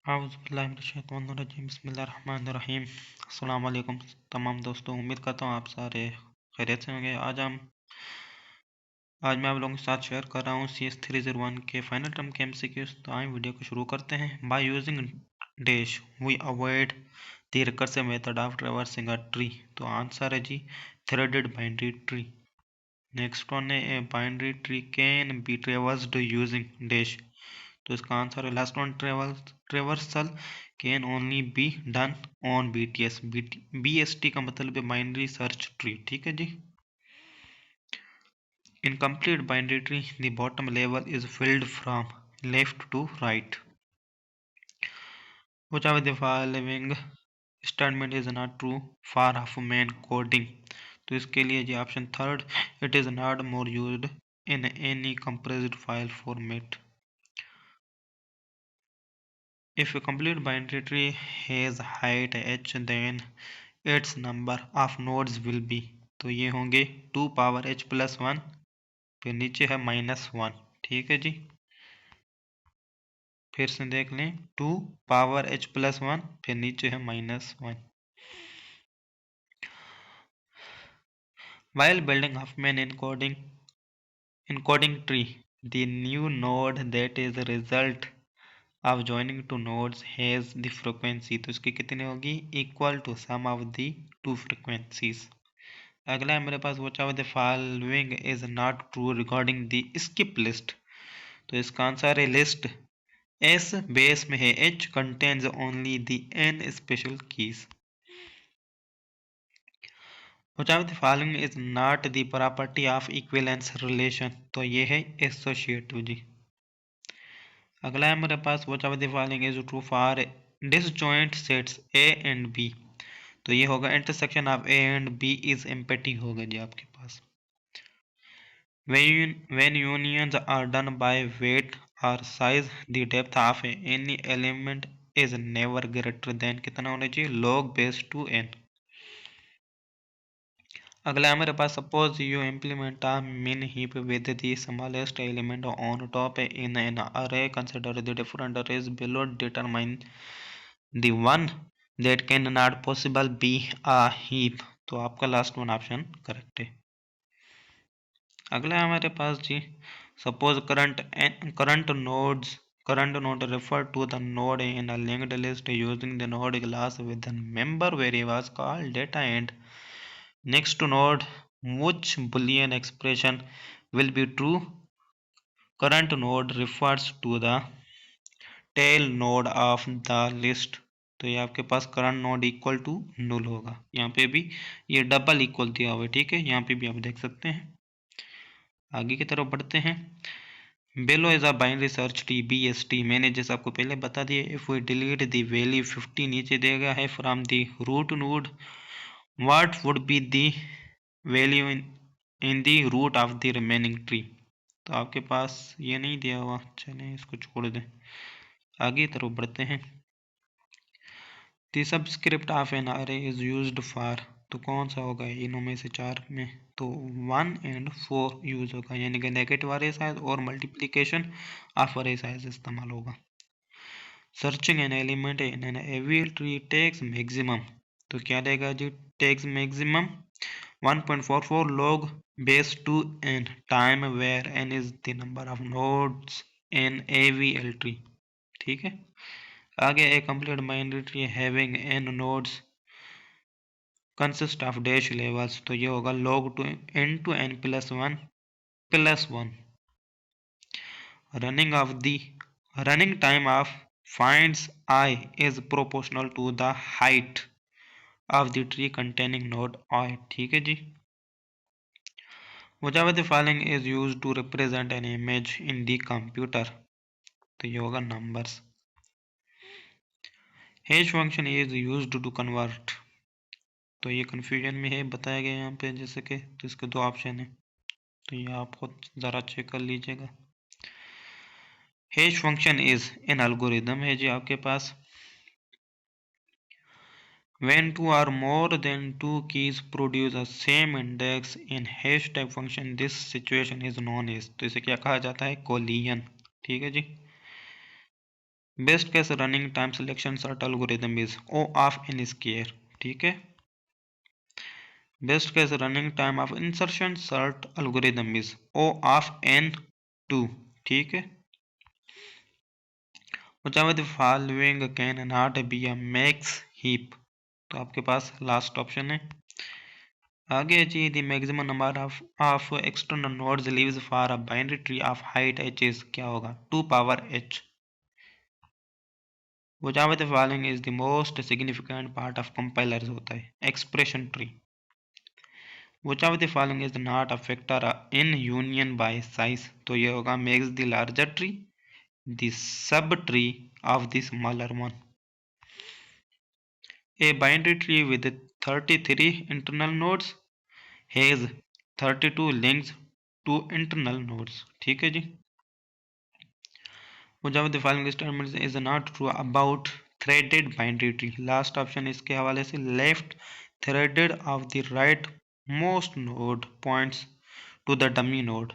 औज़ुबिल्लाहिमिनश्शैतानिर्रजीम बिस्मिल्लाहिर्रहमानिर्रहीम। अस्सलाम वालेकुम तमाम दोस्तों, उम्मीद करता हूँ आप सारे खैरियत से होंगे। आज मैं आप लोगों के साथ शेयर कर रहा हूँ CS301 के फाइनल टर्म के MCQs। तो आइए वीडियो को शुरू करते हैं। By using dash we avoid the recursive method of traversing a tree. तो आंसर है जी threaded binary tree. Next one है a binary tree can be traversed using dash. तो इसका आंसर है last one traversal can only be done on BTS। BST का मतलब है बाइनरी सर्च ट्री। ठीक है जी। In complete binary tree the bottom level is filled from left to right. Which of the following statement is not true for Huffman coding. तो इसके लिए जी option third, it is not more used in any compressed file format. If a complete binary tree has height h, then its number of nodes will be, तो ये होंगे 2 power h plus 1, फिर नीचे है -1। ठीक है जी, फिर से देख लें, 2 पावर h प्लस 1, फिर नीचे है -1। While building Huffman encoding tree, the new node that is a result of joining two nodes has the frequency, तो इसकी कितनी होगी, equal to sum of the two frequencies. अगला है मेरे पास which of the following is not true regarding the skip list. तो इसका आंसर है लिस्ट एस बेस में है, H contains only the n special keys. Which of the following is not the property of equivalence relation. तो ये है associative जी। अगला है मेरे पास which of the following is true for disjoint sets A and B. तो ये होगा intersection of A and B is empty होगा जी आपके पास। When unions are done by weight or size, the depth of any element is never greater than कितना होना चाहिए, log base 2n। अगला है मेरे पास suppose you implement a min heap with the smallest element on top in an array, consider the different arrays below, determine the one that cannot possible be a heap। तो आपका last one option correct है। अगला है हमारे पास जी suppose current node refer to the node in a linked list using the node class with the member variables called data and next to node, which boolean expression will be true? Current node refers to the tail node of the list। तो ये आपके पास current node equal to null होगा। यहाँ पे भी ये double equal दिया हुआ है, ठीक है, यहाँ पे भी आप देख सकते हैं। आगे की तरफ बढ़ते हैं। Below is a binary search tree BST। मैंने जैसे आपको पहले बता दिया, if we delete the value 50 नीचे दिया गया है from the root node, what would be the value in the root of the remaining tree. तो आपके पास ये नहीं दिया हुआ, चलें इसको छोड़ दें, आगे तरफ बढ़ते हैं। द सबस्क्रिप्ट ऑफ एन अरे इज यूज्ड फॉर, तो कौन सा होगा इनों में से चार में, तो 1 and 4 यूज होगा, यानी कि नेगेटिव अरे साइज और मल्टीप्लिकेशन ऑफ अरे साइज इस्तेमाल होगा। Searching an element in an AVL tree takes maximum, तो क्या देगा जी, takes maximum 1.44 log base 2n time where n is the number of nodes in AVL tree. ठीक है, आगे a complete binary tree having n nodes consist of dash levels, तो ये होगा log two n to n plus 1 plus 1। Running time of finds I is proportional to the height of the tree containing node I। ठीक है जी। Which of the following is used to represent an image in the computer, तो ये होगा numbers। hash function is used to convert, तो ये confusion में है, बताया गया यहाँ पे जैसे कि, तो इसके दो ऑप्शन है, तो ये आप खुद ज़रा चेक कर लीजिएगा। Hash function is an algorithm है जी आपके पास। when two or more than two keys produce a same index in hash type function, this situation is known as, तो इसे क्या कहा जाता है, कोलियन। ठीक है जी। Best case running time selection sort algorithm is O of n square, ठीक है। Best case running time of insertion sort algorithm is O of n 2, ठीक है। Which of the following can not be a max heap, तो आपके पास last option है। आगे जी the maximum number of external nodes leaves for a binary tree of height h is क्या होगा 2 power h। Which of the following is the most significant part of compilers होता है expression tree. Which of the following is not a factor in union by size, तो ये होगा makes the larger tree the sub tree of the smaller one। A binary tree with 33 internal nodes has 32 links to internal nodes, ठीक है जी। Which of the following statements is not true about threaded binary tree, last option इसके हवाले से left threaded of the right most node points to the dummy node।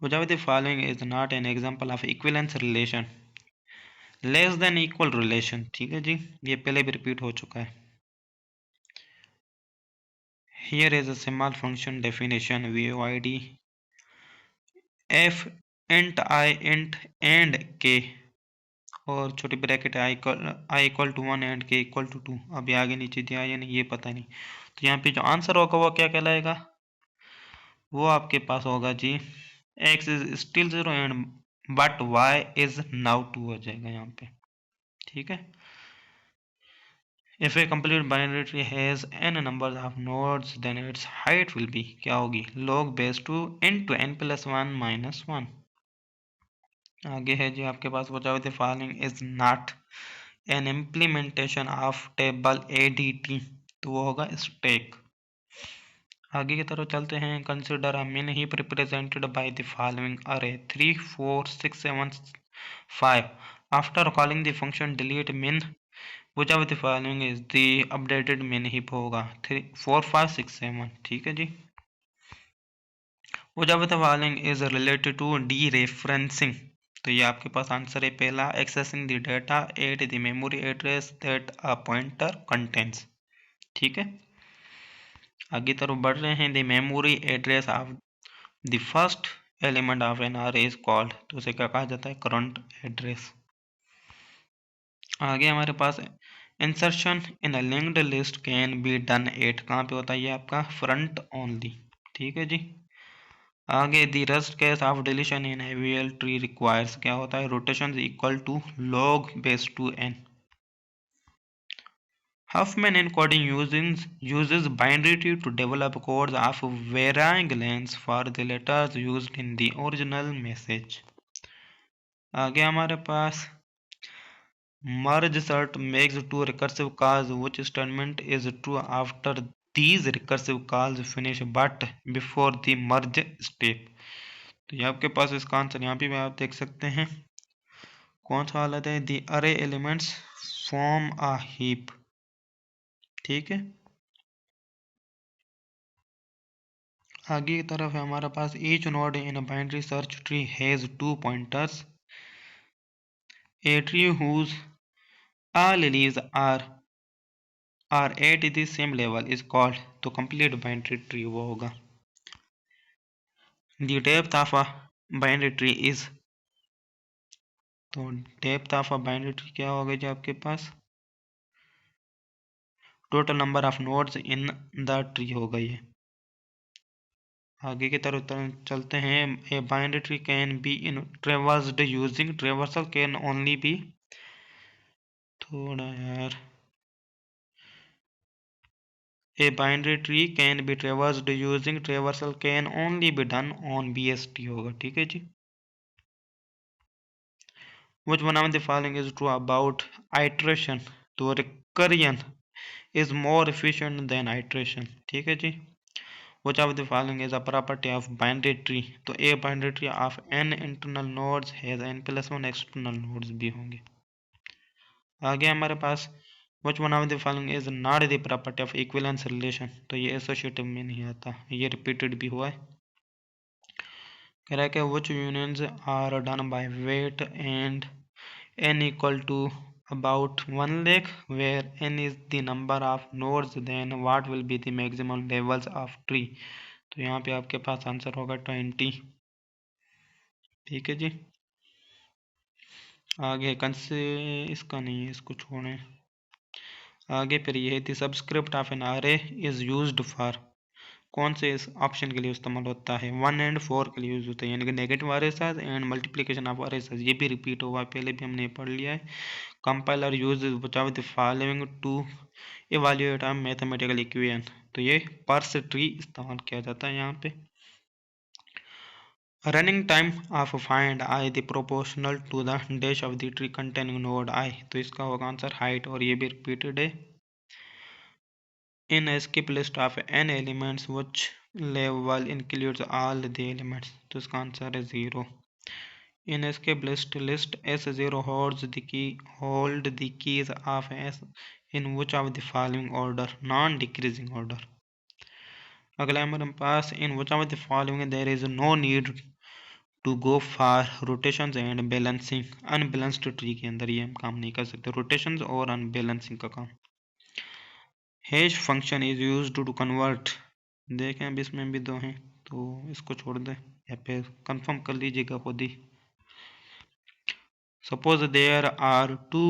Which of the following is not an example of equivalence relation, less than equal relation, ठीक है जी, ये पहले भी repeat हो चुका है। Here is a simple function definition void f int I int and k और छोटी bracket I equal to 1 and K equal to 2। अब ये आगे नीचे दिया या नहीं ये पता नहीं, तो यहाँ पे जो आंसर होगा वो क्या कहलाएगा, वो आपके पास होगा जी x is still 0 and but y is now 2 हो जाएगा यहाँ पे, ठीक है। If a complete binary tree has n numbers of nodes then its height will be क्या होगी log base 2 into n plus 1 minus 1। आगे है जी आपके पास what of the following is not an implementation of table ADT, तो वो होगा stack। आगे की तरफ चलते हैं consider a min heap represented by the following array 3 4 6 7 5 after calling the function delete min which of the following is the updated min heap होगा 3 4 5 6 7, ठीक है जी। which of the following is related to dereferencing, तो ये आपके पास answer है पहला accessing the data at the memory address that a pointer contains, ठीक है। आगे तरफ बढ़ रहे हैं the memory address of the first element of an array is called, तो उसे क्या कहा जाता है current address। आगे हमारे पास insertion in a linked list can be done at कहाँ पे होता है ये आपका फ्रंट ओनली, ठीक है जी। आगे the worst case of deletion in AVL tree requires क्या होता है rotation equal to log base two n. Huffman encoding uses binary tree to develop codes of varying lengths for the letters used in the original message। आगे हमारे पास merge sort makes two recursive calls which statement is true after these recursive calls finish but before the merge step, तो ये आपके पास इसका answer यहाँ पे भी आप देख सकते हैं कौन सा वाला है the array elements form a heap, ठीक है। आगे की तरफ है हमारे पास each node in a binary search tree has 2 pointers, a tree whose all leaves are at the same level is called, तो complete binary tree वो होगा। the depth of a binary tree is, तो depth of a binary tree क्या होगा जी आपके पास total number of nodes in the tree होगा ये। आगे की तरफ चलते हैं a binary tree can be traversed using traversal can only be, थोड़ा यार a binary tree can be traversed using traversal can only be done on BST होगा, ठीक है जी। which one of the following is true about iteration, तो recursion is more efficient than iteration, ठीक है जी। which of the following is a property of binary tree, तो a binary tree of n internal nodes has n plus 1 external nodes भी होंगे। आगे हमारे पास which one of the following is not the property of equivalence relation, तो ये associative में नहीं आता, ये repeated भी हुआ है। कह रहा है कि which unions are done by weight and n equal to about 1 lakh where n is the number of nodes, then what will be the maximum levels of tree। तो यहाँ पे आपके पास आंसर होगा 20। ठीक है जी। आगे कंसे इसका नहीं है, इसको छोड़ें। आगे फिर ये है द सबस्क्रिप्ट ऑफ एन अरे इज यूज्ड फॉर, कौन से इस ऑप्शन के लिए इस्तेमाल होता है? 1 and 4 के लिए यूज होता है, यानी कि नेगेटिव अरे साइज एंड मल्टीप्लिकेशन ऑफ अरे साइज। ये भी रिपीट हुआ, पहले भी हमने पढ़ लिया है। Compiler use the following to evaluate a mathematical equation, तो ये पर्स ट्री इस्तेमाल किया जाता है यहाँ पे। Running time of find i the proportional to the dash of the tree containing node i, तो इसका होगा आंसर हाइट, और ये भी रिपीटेड है। इन skip list of n elements which level includes all the elements, तो इसका आंसर है 0। इन skip list S0 holds the keys of S in which of the following order, non decreasing order। अगला हमारे पास इन which of the following there is no need to go for rotations and balancing, unbalanced tree के अंदर ये हम काम नहीं कर सकते, रोटेशंस और अनबैलेंसिंग का काम। Hash function is use to convert, देखें अब इसमें भी दो हैं तो इसको छोड़ दें या फिर कंफर्म कर लीजिएगा खुद ही। सपोज देयर आर टू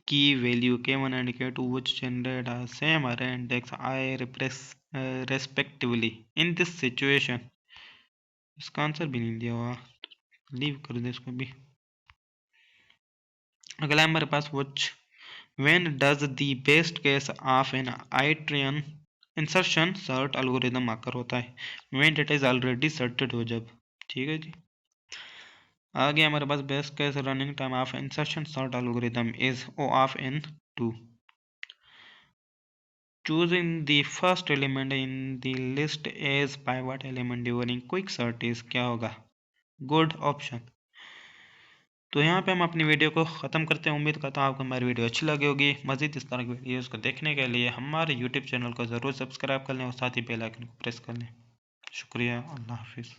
की value k1 and k2 which generate a same array index I respectively in this situation, इसका आंसर भी नहीं दिया हुआ, लीव कर दे इसको भी। अगला हमारे पास which when does the best case of an Italian insertion sort algorithm occur होता है? when it is already sorted हो जब। ठीक है जी। आगे हमारे पास best case running time of insertion sort algorithm is O of n2। choosing the first element in the list as pivot element during quick sort is क्या होगा? Good option. तो यहाँ पे हम अपनी वीडियो को ख़त्म करते हैं। उम्मीद करता हूँ आपको हमारी वीडियो अच्छी लगी होगी। मज़ीद इस तरह की वीडियोज़ को देखने के लिए हमारे यूट्यूब चैनल को ज़रूर सब्सक्राइब कर लें और साथ ही बेल आइकन को प्रेस कर लें। शुक्रिया, अल्लाह हाफिज़।